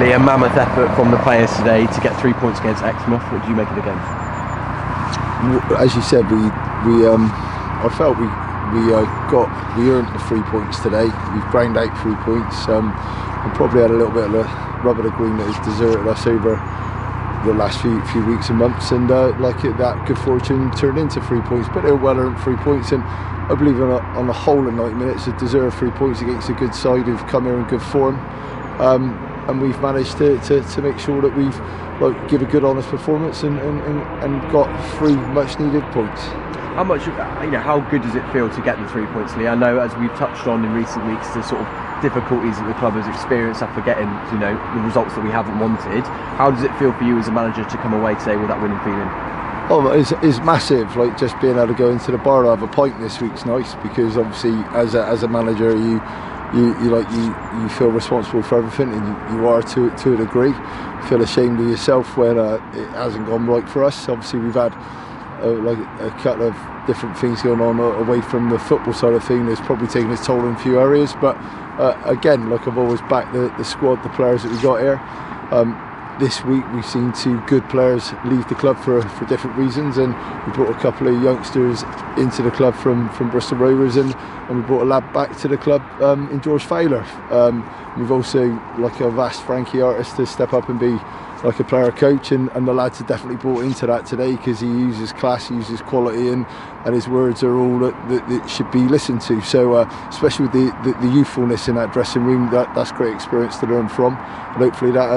Lee, a mammoth effort from the players today to get 3 points against Exmouth. What do you make of the game? As you said, I felt we earned the 3 points today. We've ground out 3 points, and probably had a little bit of the rub of the green that has deserted us over the last few weeks and months, and that good fortune turned into 3 points, but they were well earned 3 points, and I believe on the whole of 90 minutes it deserved 3 points against a good side who've come here in good form, and we've managed to make sure that we've give a good honest performance and got 3 much needed points. How much, how good does it feel to get the 3 points, Lee? I know, as we've touched on in recent weeks, the sort of difficulties that the club has experienced after getting, the results that we haven't wanted. How does it feel for you as a manager to come away today with that winning feeling? Oh, it's massive. Just being able to go into the bar to have a pint this week's nice, because obviously as a manager you feel responsible for everything, and you are to a degree. You feel ashamed of yourself when it hasn't gone right for us. Obviously we've had a couple of different things going on away from the football side of things. It's probably taken its toll in a few areas, but again, I've always backed the squad, the players that we got here. This week we've seen 2 good players leave the club for different reasons, and we brought a couple of youngsters into the club from Bristol Rovers, and we brought a lad back to the club in George Fowler. We've also I've asked Frankie Artis to step up and be like a player coach, and the lads are definitely brought into that today, because he uses class, he uses quality, and his words are all that should be listened to. So especially with the youthfulness in that dressing room, that's great experience to learn from, and hopefully that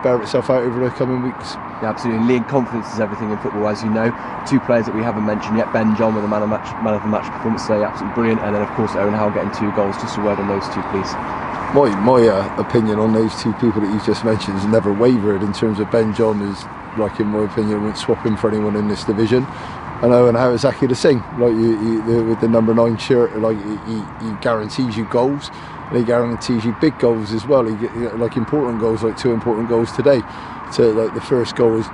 bear itself out over the coming weeks. Yeah, absolutely. Lee, confidence is everything in football, as you know. 2 players that we haven't mentioned yet: Ben John with a man of the match performance today, absolutely brilliant, and then of course Owen Howe getting 2 goals. Just a word on those 2, please. My opinion on those 2 people that you just mentioned has never wavered. In terms of Ben John, is in my opinion, I wouldn't swap him for anyone in this division. I know, and how exactly the same. With the number 9 shirt, he guarantees you goals, and he guarantees you big goals as well. He important goals, 2 important goals today. So the first goal was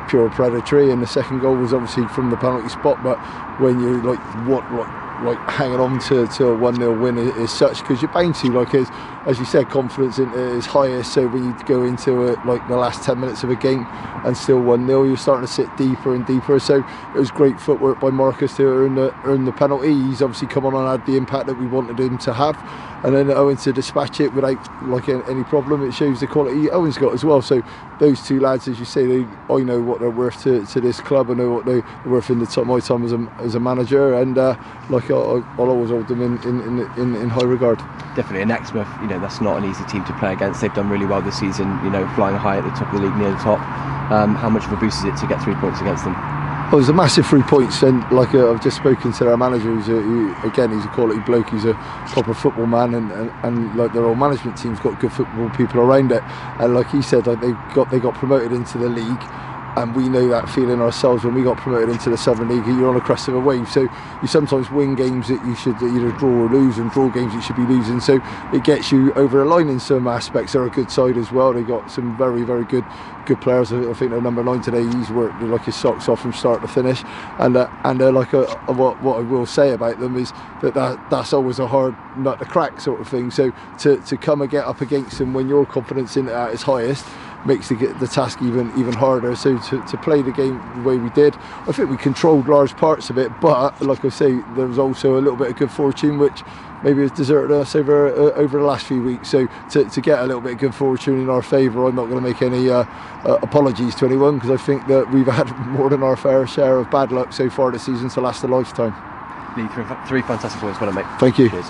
pure predatory, and the second goal was obviously from the penalty spot. But when you're hanging on to a 1-0 win is such, because you're bound to, as you said, confidence is highest. So when you go into the last 10 minutes of a game and still 1-0, you're starting to sit deeper and deeper. So it was great footwork by Marcus to earn the penalty. He's obviously come on and had the impact that we wanted him to have, and then Owen to dispatch it without any problem. It shows the quality Owen's got as well. So those 2 lads, as you say, I know what they're worth to this club. I know what they're worth in my time as a manager, and I'll always hold them in high regard. Definitely. And Exmouth, that's not an easy team to play against. They've done really well this season, flying high at the top of the league, near the top. How much of a boost is it to get 3 points against them? Oh, it's a massive 3 points, and I've just spoken to their manager, who again, he's a quality bloke. He's a proper football man, and their whole management team's got good football people around it. And like he said, they got promoted into the league. And we know that feeling ourselves when we got promoted into the Southern League. You're on a crest of a wave, so you sometimes win games that you should either draw or lose, and draw games you should be losing. So it gets you over the line in some aspects. They're a good side as well. They got some very, very good players. I think their number 9 today, he's worked his socks off from start to finish. And what I will say about them is that's always a hard nut to crack, sort of thing. So to come and get up against them when your confidence in it at its highest makes the task even harder. So to play the game the way we did, I think we controlled large parts of it, but like I say, there was also a little bit of good fortune which maybe has deserted us over the last few weeks. So to get a little bit of good fortune in our favour, I'm not going to make any apologies to anyone, because I think that we've had more than our fair share of bad luck so far this season to last a lifetime. Lee, 3 fantastic points. Well done, mate. Thank you. Cheers.